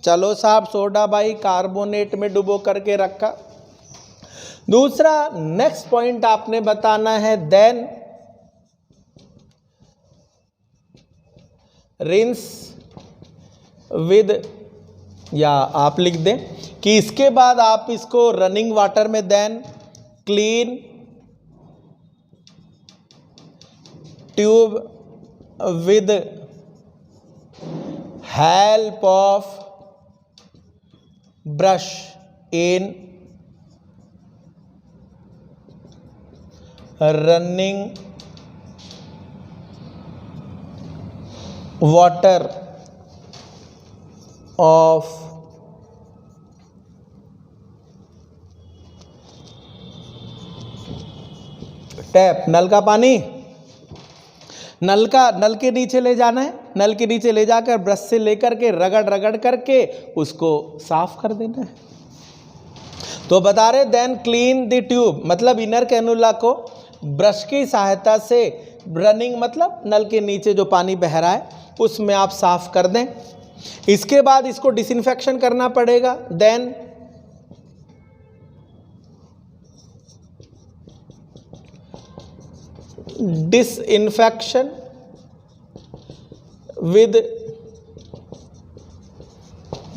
चलो साहब, सोडा बाई कार्बोनेट में डुबो करके रखा। दूसरा नेक्स्ट पॉइंट आपने बताना है, देन रिंस विद, या आप लिख दें कि इसके बाद आप इसको रनिंग वाटर में, then clean tube with help of brush in running water of tap. नल का पानी नल के नीचे ले जाना है, नल के नीचे ले जाकर ब्रश से लेकर के रगड़ करके उसको साफ कर देना है। तो बता रहे देन क्लीन द ट्यूब, मतलब इनर कैनुला को ब्रश की सहायता से, रनिंग मतलब नल के नीचे जो पानी बह रहा है उसमें आप साफ कर दें। इसके बाद इसको डिसइंफेक्शन करना पड़ेगा, then disinfection with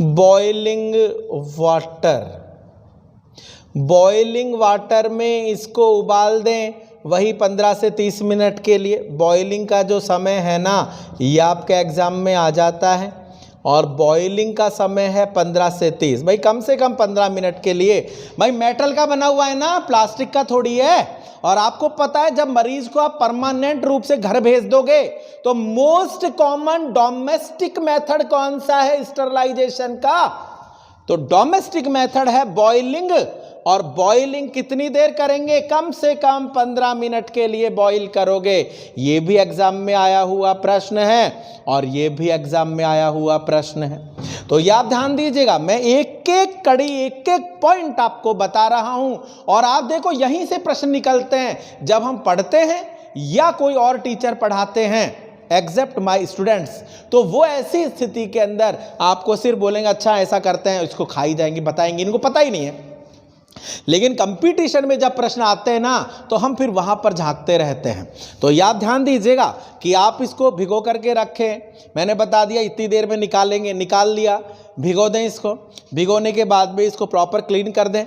boiling water. Boiling water में इसको उबाल दें, वही 15 से 30 मिनट के लिए। बॉइलिंग का जो समय है ना, ये आपके एग्जाम में आ जाता है, और बॉइलिंग का समय है 15 से 30, भाई कम से कम 15 मिनट के लिए। भाई मेटल का बना हुआ है ना, प्लास्टिक का थोड़ी है। और आपको पता है जब मरीज को आप परमानेंट रूप से घर भेज दोगे तो मोस्ट कॉमन डोमेस्टिक मेथड कौन सा है स्टरलाइजेशन का? तो डोमेस्टिक मेथड है बॉइलिंग। और बॉइलिंग कितनी देर करेंगे? कम से कम 15 मिनट के लिए बॉइल करोगे। ये भी एग्जाम में आया हुआ प्रश्न है, और ये भी एग्जाम में आया हुआ प्रश्न है। तो ये आप ध्यान दीजिएगा, मैं एक एक कड़ी, एक एक पॉइंट आपको बता रहा हूं, और आप देखो यहीं से प्रश्न निकलते हैं जब हम पढ़ते हैं या कोई और टीचर पढ़ाते हैं, एक्सेप्ट माई स्टूडेंट्स। तो वो ऐसी स्थिति के अंदर आपको सिर्फ बोलेंगे अच्छा ऐसा करते हैं, इसको खाई जाएंगे, बताएंगे, इनको पता ही नहीं है। लेकिन कंपटीशन में जब प्रश्न आते हैं ना तो हम फिर वहां पर झांकते रहते हैं। तो याद ध्यान दीजिएगा कि आप इसको भिगो करके रखें। मैंने बता दिया इतनी देर में निकालेंगे, निकाल लिया, भिगो दें इसको। भिगोने के बाद में इसको प्रॉपर क्लीन कर दें,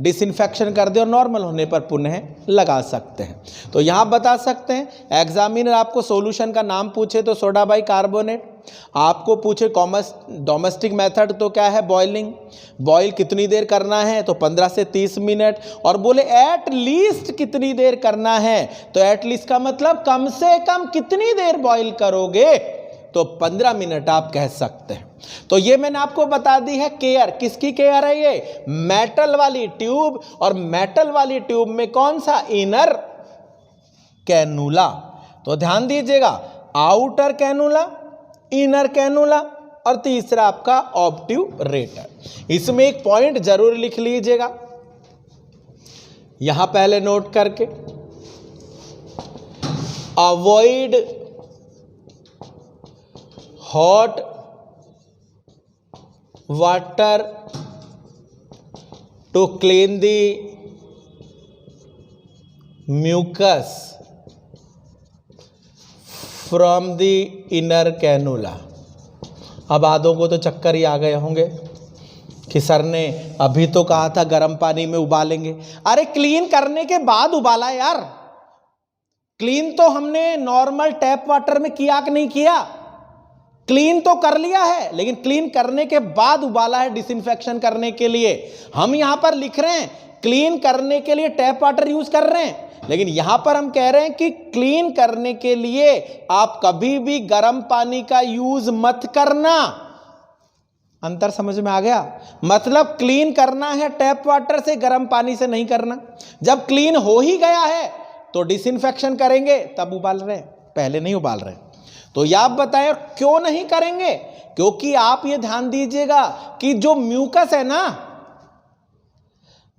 डिसइंफेक्शन कर दें, और नॉर्मल होने पर पुनः लगा सकते हैं। तो यहाँ बता सकते हैं, एग्जामिनर आपको सॉल्यूशन का नाम पूछे तो सोडा बाई कार्बोनेट, आपको पूछे डोमेस्टिक मेथड तो क्या है? बॉइलिंग। बॉइल कितनी देर करना है? तो 15 से 30 मिनट। और बोले एट लीस्ट कितनी देर करना है? तो एट लीस्ट का मतलब कम से कम कितनी देर बॉइल करोगे? तो 15 मिनट आप कह सकते हैं। तो ये मैंने आपको बता दी है केयर। किसकी केयर है ये? मेटल वाली ट्यूब। और मेटल वाली ट्यूब में कौन सा? Inner cannula. तो ध्यान दीजिएगा, आउटर कैनुला, इनर कैनुला, और तीसरा आपका ऑब्ट्यूरेटर। इसमें एक पॉइंट जरूर लिख लीजिएगा यहां पहले नोट करके, avoid hot water to clean the mucus from the inner cannula. अब आधों को तो चक्कर ही आ गए होंगे कि सर ने अभी तो कहा था गर्म पानी में उबालेंगे। अरे क्लीन करने के बाद उबाला यार, क्लीन तो हमने नॉर्मल टैप वाटर में किया कि नहीं किया? क्लीन तो कर लिया है, लेकिन क्लीन करने के बाद उबाला है डिसइंफेक्शन करने के लिए। हम यहां पर लिख रहे हैं क्लीन करने के लिए टैप वाटर यूज कर रहे हैं, लेकिन यहां पर हम कह रहे हैं कि क्लीन करने के लिए आप कभी भी गर्म पानी का यूज मत करना। अंतर समझ में आ गया? मतलब क्लीन करना है टैप वाटर से, गर्म पानी से नहीं करना। जब क्लीन हो ही गया है तो डिसइंफेक्शन करेंगे, तब उबाल रहे हैं, पहले नहीं उबाल रहे। तो ये आप बताएं क्यों नहीं करेंगे? क्योंकि आप ये ध्यान दीजिएगा कि जो म्यूकस है ना,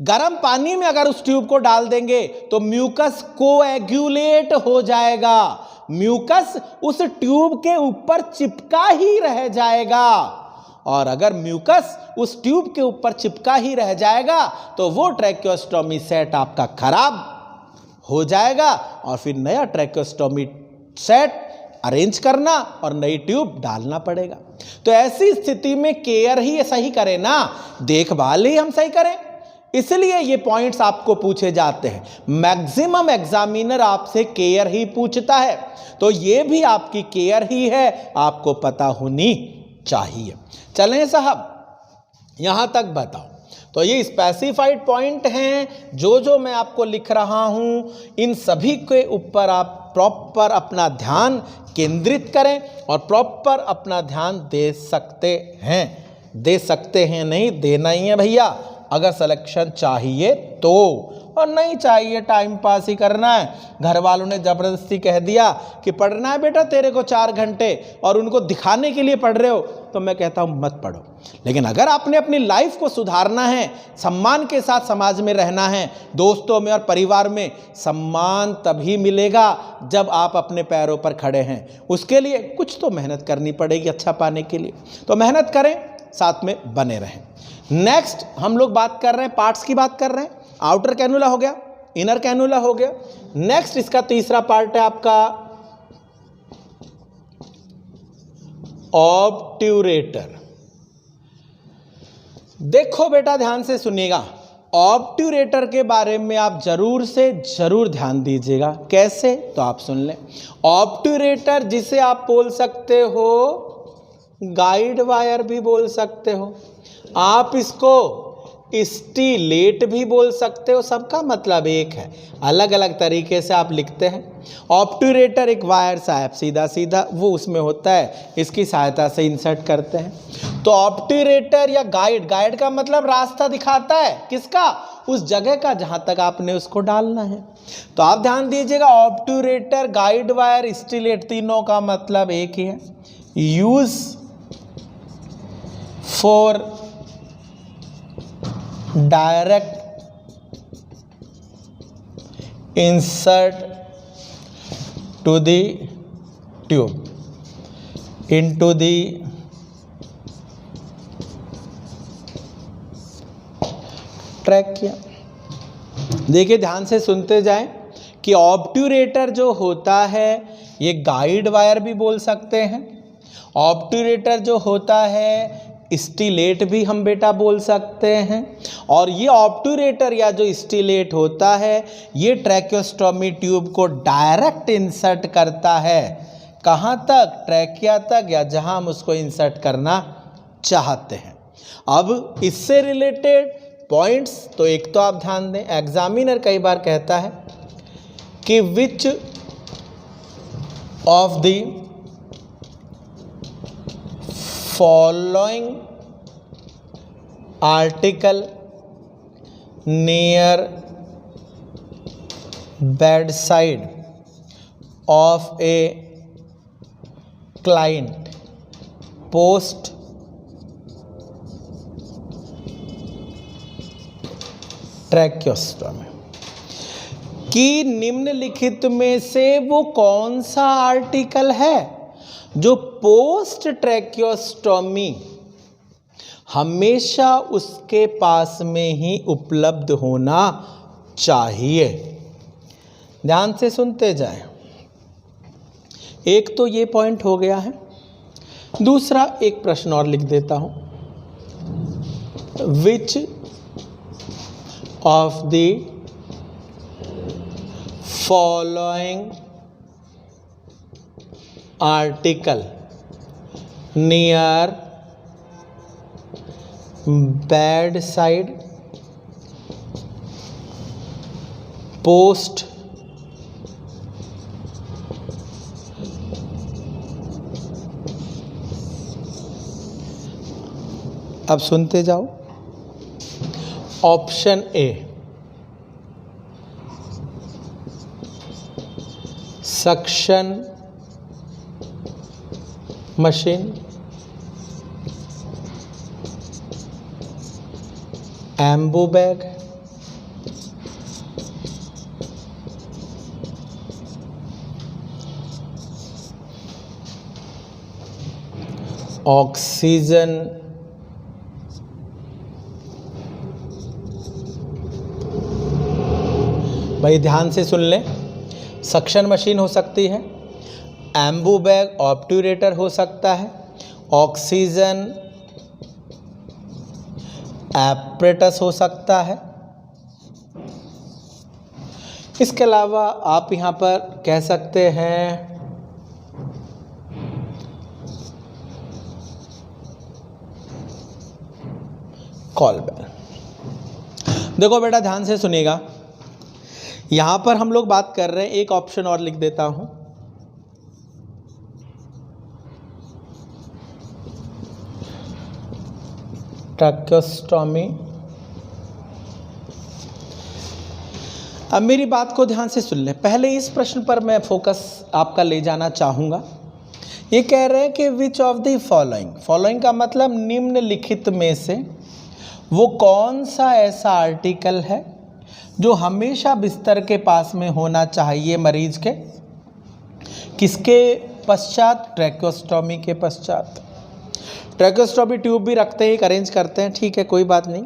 गर्म पानी में अगर उस ट्यूब को डाल देंगे तो म्यूकस कोएगुलेट हो जाएगा, म्यूकस उस ट्यूब के ऊपर चिपका ही रह जाएगा। और अगर म्यूकस उस ट्यूब के ऊपर चिपका ही रह जाएगा तो वो ट्रैकियोस्टोमी सेट आपका खराब हो जाएगा और फिर नया ट्रैकियोस्टोमी सेट अरेंज करना और नई ट्यूब डालना पड़ेगा। तो ऐसी स्थिति में केयर ही सही करें ना, देखभाल ही हम सही करें। इसलिए ये पॉइंट्स आपको पूछे जाते हैं। मैक्सिमम एग्जामिनर आपसे केयर ही पूछता है, तो ये भी आपकी केयर ही है, आपको पता होनी चाहिए। चलें साहब, यहां तक बताओ। तो ये स्पेसिफाइड पॉइंट हैं, जो मैं आपको लिख रहा हूं, इन सभी के ऊपर आप प्रॉपर अपना ध्यान केंद्रित करें और प्रॉपर अपना ध्यान दे सकते हैं नहीं, देना ही है भैया, अगर सिलेक्शन चाहिए तो, और नहीं चाहिए टाइम पास ही करना है। घर वालों ने ज़बरदस्ती कह दिया कि पढ़ना है बेटा तेरे को 4 घंटे और उनको दिखाने के लिए पढ़ रहे हो, तो मैं कहता हूँ मत पढ़ो। लेकिन अगर आपने अपनी लाइफ को सुधारना है, सम्मान के साथ समाज में रहना है, दोस्तों में और परिवार में सम्मान तभी मिलेगा जब आप अपने पैरों पर खड़े हैं। उसके लिए कुछ तो मेहनत करनी पड़ेगी अच्छा पाने के लिए, तो मेहनत करें, साथ में बने रहें। नेक्स्ट हम लोग बात कर रहे हैं, पार्ट्स की बात कर रहे हैं। आउटर कैनुला हो गया, इनर कैनुला हो गया। नेक्स्ट इसका तीसरा पार्ट है आपका ऑब्ट्यूरेटर। देखो बेटा ध्यान से सुनिएगा, ऑब्ट्यूरेटर के बारे में आप जरूर से जरूर ध्यान दीजिएगा। कैसे? तो आप सुन लें। ऑब्ट्यूरेटर जिसे आप बोल सकते हो गाइड वायर भी बोल सकते हो, आप इसको स्टीलेट भी बोल सकते हो, सबका मतलब एक है, अलग अलग तरीके से आप लिखते हैं। ऑब्ट्यूरेटर एक वायर साहब सीधा सीधा वो उसमें होता है, इसकी सहायता से इंसर्ट करते हैं। तो ऑब्ट्यूरेटर या गाइड का मतलब रास्ता दिखाता है, किसका? उस जगह का जहां तक आपने उसको डालना है। तो आप ध्यान दीजिएगा, ऑब्ट्यूरेटर, गाइड वायर, स्टीलेट, तीनों का मतलब एक ही है। Use for direct insert to the tube into the trachea. देखिए ध्यान से सुनते जाएं कि ऑब्ट्यूरेटर जो होता है ये गाइड वायर भी बोल सकते हैं, ऑब्ट्यूरेटर जो होता है स्टीलेट भी हम बेटा बोल सकते हैं। और ये ऑब्ट्यूरेटर या जो स्टीलेट होता है ये ट्रैकियोस्टोमी ट्यूब को डायरेक्ट इंसर्ट करता है, कहाँ तक? ट्रैकिया तक, या जहां हम उसको इंसर्ट करना चाहते हैं। अब इससे रिलेटेड पॉइंट्स तो एक तो आप ध्यान दें, एग्जामिनर कई बार कहता है कि विच of the following article near bedside of a client post tracheostomy कि निम्नलिखित में से वो कौन सा आर्टिकल है जो पोस्ट ट्रैकियोस्टोमी हमेशा उसके पास में ही उपलब्ध होना चाहिए। ध्यान से सुनते जाएं। एक तो ये पॉइंट हो गया है। दूसरा एक प्रश्न और लिख देता हूं, विच of the following article near bed side post अब सुनते जाओ। Option A suction machine, Anbu bag, oxygen भाई ध्यान से सुन लें, सक्शन मशीन हो सकती है, एम्बू बैग ऑब्ट्यूरेटर हो सकता है, ऑक्सीजन एपरेटस हो सकता है। इसके अलावा आप यहाँ पर कह सकते हैं कॉल बेल। देखो बेटा ध्यान से सुनिएगा, यहां पर हम लोग बात कर रहे हैं, एक ऑप्शन और लिख देता हूं, ट्रैकेस्टोमी। अब मेरी बात को ध्यान से सुन लें, पहले इस प्रश्न पर मैं फोकस आपका ले जाना चाहूंगा। ये कह रहे हैं कि विच ऑफ द फॉलोइंग, फॉलोइंग का मतलब निम्नलिखित में से वो कौन सा ऐसा आर्टिकल है जो हमेशा बिस्तर के पास में होना चाहिए मरीज के, किसके पश्चात, ट्रैकेस्टोमी के पश्चात। ट्रैकेस्टोमी ट्यूब भी रखते हैं, अरेंज करते हैं, ठीक है कोई बात नहीं,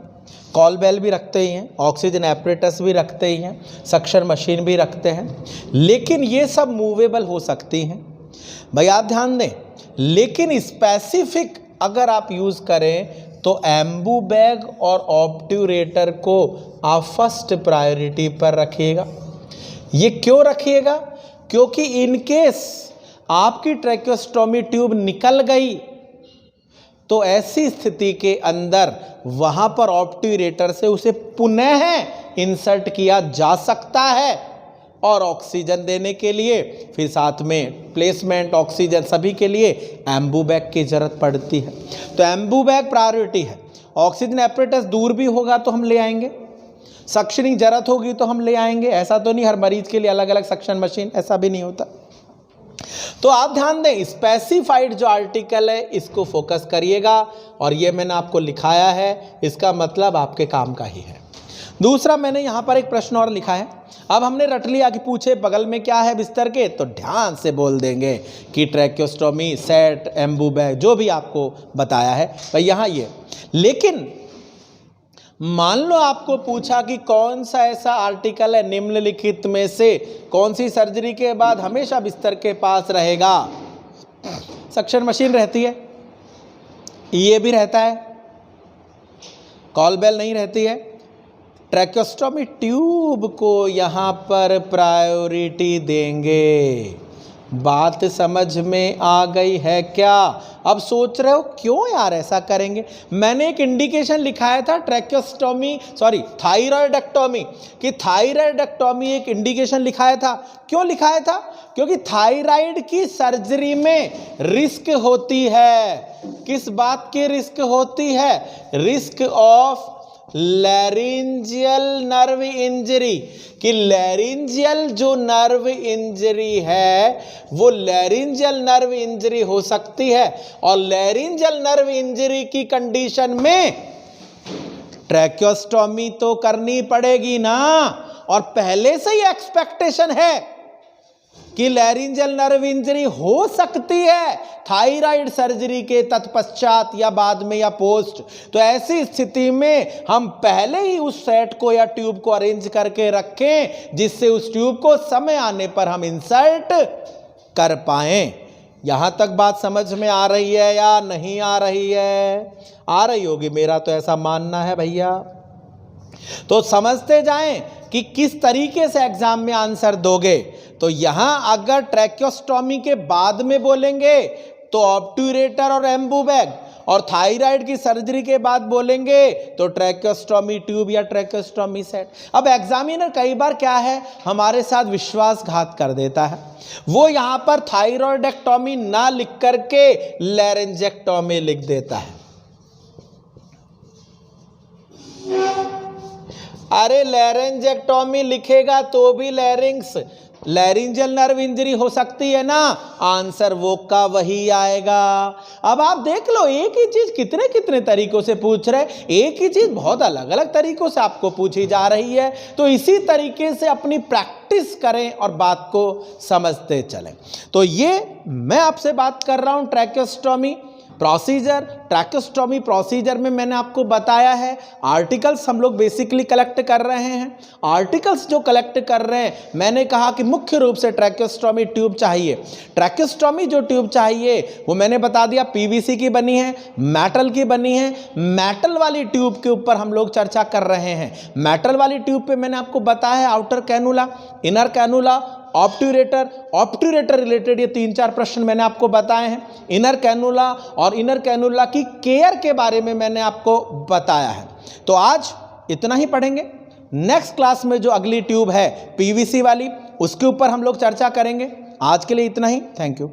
कॉल बेल भी रखते ही हैं, ऑक्सीजन एपरेटस भी रखते ही हैं, सक्शन मशीन भी रखते हैं, लेकिन ये सब मूवेबल हो सकती हैं। भाई आप ध्यान दें, लेकिन स्पेसिफिक अगर आप यूज़ करें तो एम्बू बैग और ऑब्ट्यूरेटर को आप फर्स्ट प्रायोरिटी पर रखिएगा। ये क्यों रखिएगा? क्योंकि इनकेस आपकी ट्रैकेस्टोमी ट्यूब निकल गई तो ऐसी स्थिति के अंदर वहां पर ऑब्ट्यूरेटर से उसे पुनः इंसर्ट किया जा सकता है और ऑक्सीजन देने के लिए फिर साथ में प्लेसमेंट ऑक्सीजन सभी के लिए एम्बू बैग की ज़रूरत पड़ती है। तो एम्बू बैग प्रायोरिटी है। ऑक्सीजन एपरेटस दूर भी होगा तो हम ले आएंगे, सक्शनिंग ज़रूरत होगी तो हम ले आएंगे। ऐसा तो नहीं हर मरीज के लिए अलग अलग सक्शन मशीन, ऐसा भी नहीं होता। तो आप ध्यान दें, स्पेसिफाइड जो आर्टिकल है इसको फोकस करिएगा, और ये मैंने आपको लिखाया है, इसका मतलब आपके काम का ही है। दूसरा मैंने यहाँ पर एक प्रश्न और लिखा है। अब हमने रट लिया कि पूछे बगल में क्या है बिस्तर के, तो ध्यान से बोल देंगे कि ट्रैकेस्टोमी, सेट, एम्बू बैग, जो भी आपको बताया है भाई यहाँ ये। लेकिन मान लो आपको पूछा कि कौन सा ऐसा आर्टिकल है निम्नलिखित में से कौन सी सर्जरी के बाद हमेशा बिस्तर के पास रहेगा। सक्शन मशीन रहती है, ये भी रहता है, कॉल बेल नहीं रहती है। ट्रैकेस्टोमी ट्यूब को यहाँ पर प्रायोरिटी देंगे। बात समझ में आ गई है क्या? अब सोच रहे हो क्यों यार ऐसा करेंगे। मैंने एक इंडिकेशन लिखाया था थायराइडेक्टोमी, कि थायराइडेक्टोमी एक इंडिकेशन लिखाया था। क्यों लिखाया था? क्योंकि थायराइड की सर्जरी में रिस्क होती है। किस बात की रिस्क होती है? Risk of laryngeal nerve injury, कि लैरिंजियल जो नर्व इंजरी है वो लैरिंजियल नर्व इंजरी हो सकती है, और लैरिंजियल नर्व इंजरी की कंडीशन में ट्रैकेस्टोमी तो करनी पड़ेगी ना। और पहले से ही एक्सपेक्टेशन है कि लैरिंजियल नर्व इंजरी हो सकती है थायराइड सर्जरी के तत्पश्चात या बाद में या पोस्ट। तो ऐसी स्थिति में हम पहले ही उस सेट को या ट्यूब को अरेंज करके रखें जिससे उस ट्यूब को समय आने पर हम इंसर्ट कर पाएं। यहां तक बात समझ में आ रही है या नहीं आ रही है? आ रही होगी, मेरा तो ऐसा मानना है भैया। तो समझते जाएं कि किस तरीके से एग्जाम में आंसर दोगे। तो यहां अगर ट्रैकेस्टोमी के बाद में बोलेंगे तो ऑब्ट्यूरेटर और एम्बूबैग, और थायराइड की सर्जरी के बाद बोलेंगे तो ट्रैकेस्टोमी ट्यूब या ट्रैकेस्टोमी सेट। अब एग्जामिनर कई बार क्या है, हमारे साथ विश्वासघात कर देता है, वो यहां पर थायरॉयडेक्टोमी ना लिख करके लैरेंजेक्टोमी लिख देता है। अरे लैरेंजेक्टोमी लिखेगा तो भी लैरिंजल नर्व इंजरी हो सकती है ना, आंसर वो का वही आएगा। अब आप देख लो, एक ही चीज कितने कितने तरीकों से पूछ रहे, एक ही चीज बहुत अलग अलग तरीकों से आपको पूछी जा रही है। तो इसी तरीके से अपनी प्रैक्टिस करें और बात को समझते चलें। तो ये मैं आपसे बात कर रहा हूं ट्रैकेस्टोमी प्रोसीजर। ट्रैकेस्टोमी प्रोसीजर में मैंने आपको बताया है, आर्टिकल्स हम लोग बेसिकली कलेक्ट कर रहे हैं। आर्टिकल्स जो कलेक्ट कर रहे हैं, मैंने कहा कि मुख्य रूप से ट्रैकेस्टोमी ट्यूब चाहिए। ट्रैकेस्टोमी जो ट्यूब चाहिए वो मैंने बता दिया पीवीसी की बनी है, मेटल की बनी है। मेटल वाली ट्यूब के ऊपर हम लोग चर्चा कर रहे हैं। मेटल वाली ट्यूब पे मैंने आपको बताया है outer cannula, inner cannula, obturator related ये 3-4 प्रश्न मैंने आपको बताए हैं। इनर कैनुला और इनर कैनुला की केयर के बारे में मैंने आपको बताया है। तो आज इतना ही पढ़ेंगे। नेक्स्ट क्लास में जो अगली ट्यूब है पीवीसी वाली, उसके ऊपर हम लोग चर्चा करेंगे। आज के लिए इतना ही। Thank you.